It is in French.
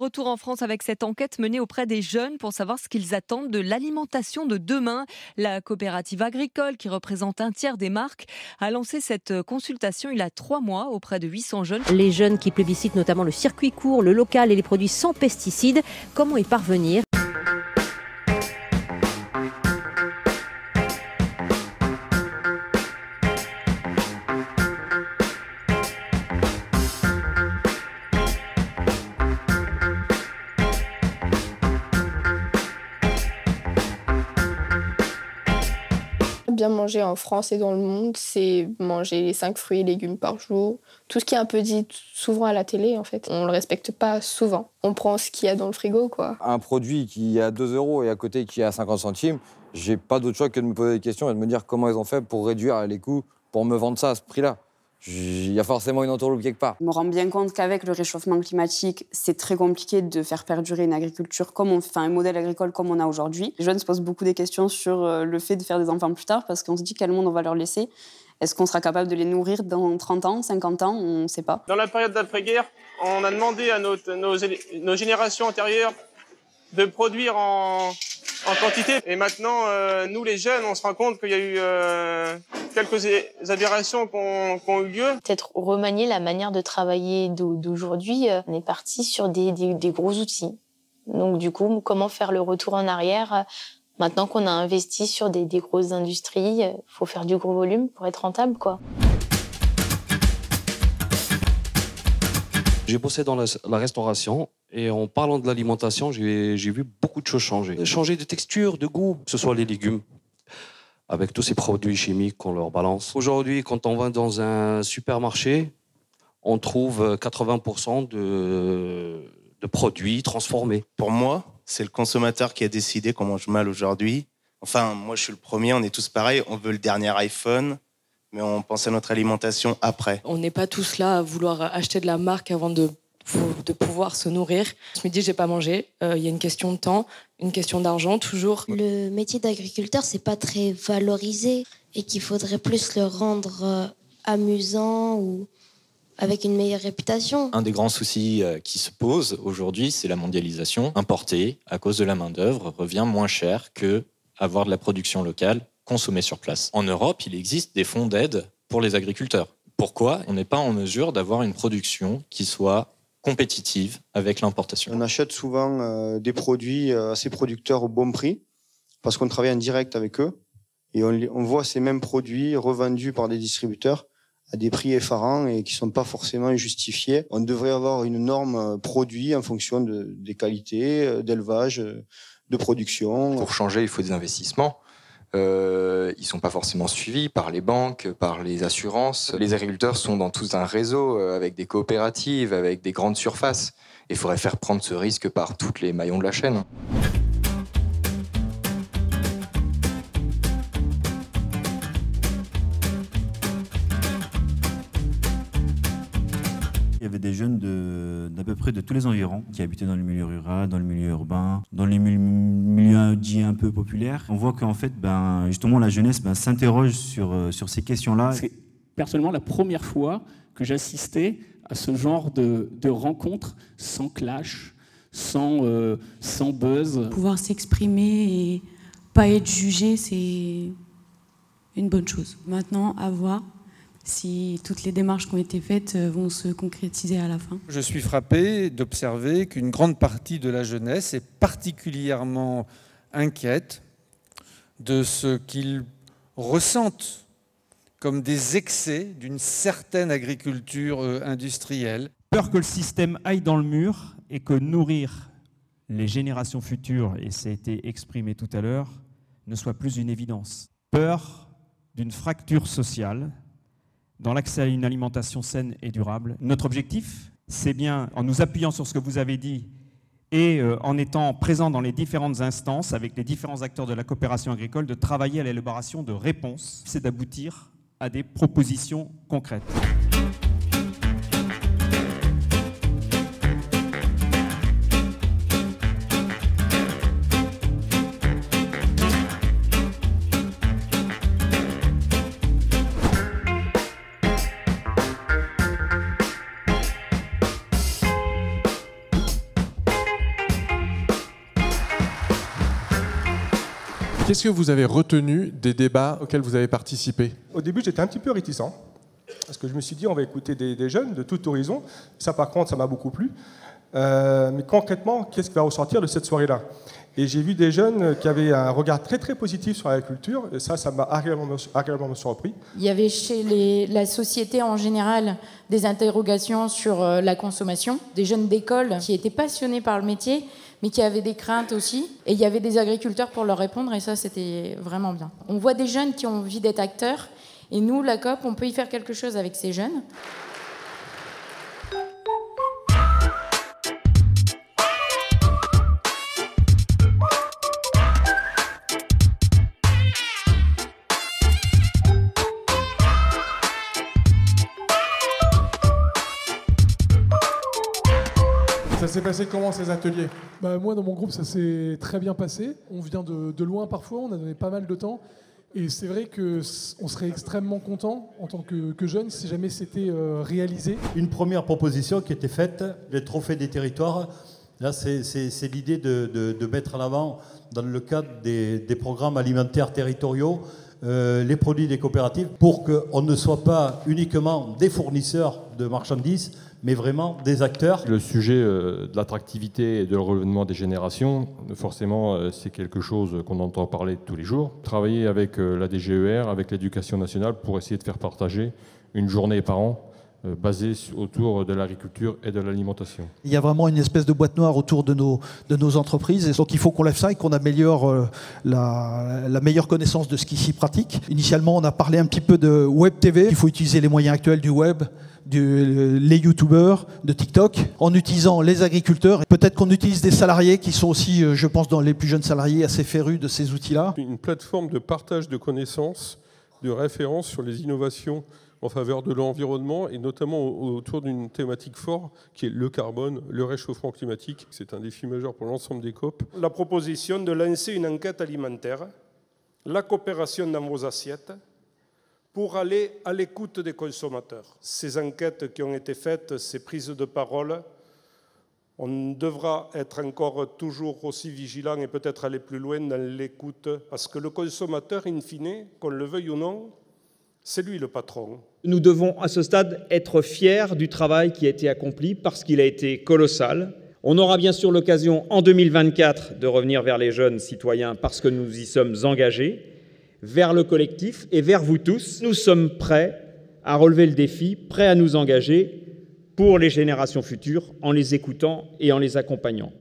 retour en France avec cette enquête menée auprès des jeunes pour savoir ce qu'ils attendent de l'alimentation de demain. La coopérative agricole, qui représente un tiers des marques, a lancé cette consultation il y a 3 mois auprès de 800 jeunes. Les jeunes qui plébiscitent notamment le circuit court, le local et les produits sans pesticides. Comment y parvenir ? Bien manger en France et dans le monde, c'est manger les 5 fruits et légumes par jour. Tout ce qui est un peu dit souvent à la télé, en fait, on le respecte pas souvent. On prend ce qu'il y a dans le frigo, quoi. Un produit qui est à 2 € et à côté qui est à 50 centimes, j'ai pas d'autre choix que de me poser des questions et de me dire comment ils ont fait pour réduire les coûts, pour me vendre ça à ce prix-là. Il y a forcément une entourloupe quelque part. Je me rends bien compte qu'avec le réchauffement climatique, c'est très compliqué de faire perdurer une agriculture un modèle agricole comme on a aujourd'hui. Les jeunes se posent beaucoup des questions sur le fait de faire des enfants plus tard parce qu'on se dit quel monde on va leur laisser. Est-ce qu'on sera capable de les nourrir dans 30 ans, 50 ans? On ne sait pas. Dans la période d'après-guerre, on a demandé à nos générations antérieures de produire en quantité. Et maintenant, nous les jeunes, on se rend compte qu'il y a eu quelques aberrations qui ont eu lieu. Peut-être remanier la manière de travailler d'aujourd'hui. On est parti sur des gros outils. Donc du coup, comment faire le retour en arrière? Maintenant qu'on a investi sur des grosses industries, il faut faire du gros volume pour être rentable, quoi. J'ai bossé dans la restauration et en parlant de l'alimentation, j'ai vu beaucoup de choses changer. Changer de texture, de goût, que ce soit les légumes, avec tous ces produits chimiques qu'on leur balance. Aujourd'hui, quand on va dans un supermarché, on trouve 80% de produits transformés. Pour moi, c'est le consommateur qui a décidé qu'on mange mal aujourd'hui. Enfin, moi, je suis le premier, on est tous pareils. On veut le dernier iPhone, mais on pense à notre alimentation après. On n'est pas tous là à vouloir acheter de la marque avant de pouvoir se nourrir. Ce midi, j'ai pas mangé. Il y a une question de temps, une question d'argent, toujours. Le métier d'agriculteur, c'est pas très valorisé et qu'il faudrait plus le rendre amusant ou avec une meilleure réputation. Un des grands soucis qui se posent aujourd'hui, c'est la mondialisation. Importer, à cause de la main-d'œuvre, revient moins cher que avoir de la production locale consommée sur place. En Europe, il existe des fonds d'aide pour les agriculteurs. Pourquoi on n'est pas en mesure d'avoir une production qui soit compétitive avec l'importation? On achète souvent des produits à ces producteurs au bon prix parce qu'on travaille en direct avec eux et on voit ces mêmes produits revendus par des distributeurs à des prix effarants et qui sont pas forcément justifiés. On devrait avoir une norme produit en fonction des qualités, d'élevage, de production. Pour changer, il faut des investissements. Ils sont pas forcément suivis par les banques, par les assurances. Les agriculteurs sont dans tout un réseau avec des coopératives, avec des grandes surfaces. Il faudrait faire prendre ce risque par tous les maillons de la chaîne. Il y avait des jeunes d'à peu près de tous les environs qui habitaient dans le milieu rural, dans le milieu urbain, dans les milieux dits un peu populaires. On voit qu'en fait, justement, la jeunesse s'interroge sur ces questions-là. C'est personnellement la première fois que j'assistais à ce genre de rencontres sans clash, sans buzz. Pouvoir s'exprimer et pas être jugé, c'est une bonne chose. Maintenant, à voir si toutes les démarches qui ont été faites vont se concrétiser à la fin. Je suis frappé d'observer qu'une grande partie de la jeunesse est particulièrement inquiète de ce qu'ils ressentent comme des excès d'une certaine agriculture industrielle. Peur que le système aille dans le mur et que nourrir les générations futures, et ça a été exprimé tout à l'heure, ne soit plus une évidence. Peur d'une fracture sociale dans l'accès à une alimentation saine et durable. Notre objectif, c'est bien, en nous appuyant sur ce que vous avez dit et en étant présent dans les différentes instances avec les différents acteurs de la coopération agricole, de travailler à l'élaboration de réponses, c'est d'aboutir à des propositions concrètes. Qu'est-ce que vous avez retenu des débats auxquels vous avez participé? Au début, j'étais un petit peu réticent, parce que je me suis dit, on va écouter des jeunes de tout horizon. Ça, par contre, ça m'a beaucoup plu. Mais concrètement, qu'est-ce qui va ressortir de cette soirée-là? Et j'ai vu des jeunes qui avaient un regard très très positif sur l'agriculture, et ça m'a agréablement surpris. Il y avait chez la société en général des interrogations sur la consommation, des jeunes d'école qui étaient passionnés par le métier, mais qui avaient des craintes aussi. Et il y avait des agriculteurs pour leur répondre, et ça, c'était vraiment bien. On voit des jeunes qui ont envie d'être acteurs, et nous, la COP, on peut y faire quelque chose avec ces jeunes. Ça s'est passé comment ces ateliers? Moi, dans mon groupe, ça s'est très bien passé. On vient de loin parfois, on a donné pas mal de temps. Et c'est vrai qu'on serait extrêmement content en tant que jeunes si jamais c'était réalisé. Une première proposition qui était faite, les trophées des territoires. Là, c'est l'idée de mettre en avant, dans le cadre des programmes alimentaires territoriaux, les produits des coopératives pour qu'on ne soit pas uniquement des fournisseurs de marchandises, mais vraiment des acteurs. Le sujet de l'attractivité et de renouvellement des générations, forcément, c'est quelque chose qu'on entend parler tous les jours. Travailler avec la DGER, avec l'éducation nationale, pour essayer de faire partager une journée par an basée autour de l'agriculture et de l'alimentation. Il y a vraiment une espèce de boîte noire autour de nos entreprises, et donc il faut qu'on lève ça et qu'on améliore la meilleure connaissance de ce qui s'y pratique. Initialement, on a parlé un petit peu de Web TV. Il faut utiliser les moyens actuels du web, les youtubeurs, de TikTok, en utilisant les agriculteurs. Peut-être qu'on utilise des salariés qui sont aussi, je pense, dans les plus jeunes salariés, assez férus de ces outils-là. Une plateforme de partage de connaissances, de références sur les innovations en faveur de l'environnement, et notamment autour d'une thématique forte qui est le carbone, le réchauffement climatique. C'est un défi majeur pour l'ensemble des COP. La proposition de lancer une enquête alimentaire, la coopération dans vos assiettes, pour aller à l'écoute des consommateurs. Ces enquêtes qui ont été faites, ces prises de parole, on devra être encore toujours aussi vigilant et peut-être aller plus loin dans l'écoute, parce que le consommateur, in fine, qu'on le veuille ou non, c'est lui le patron. Nous devons à ce stade être fiers du travail qui a été accompli parce qu'il a été colossal. On aura bien sûr l'occasion en 2024 de revenir vers les jeunes citoyens parce que nous y sommes engagés, vers le collectif et vers vous tous. Nous sommes prêts à relever le défi, prêts à nous engager pour les générations futures en les écoutant et en les accompagnant.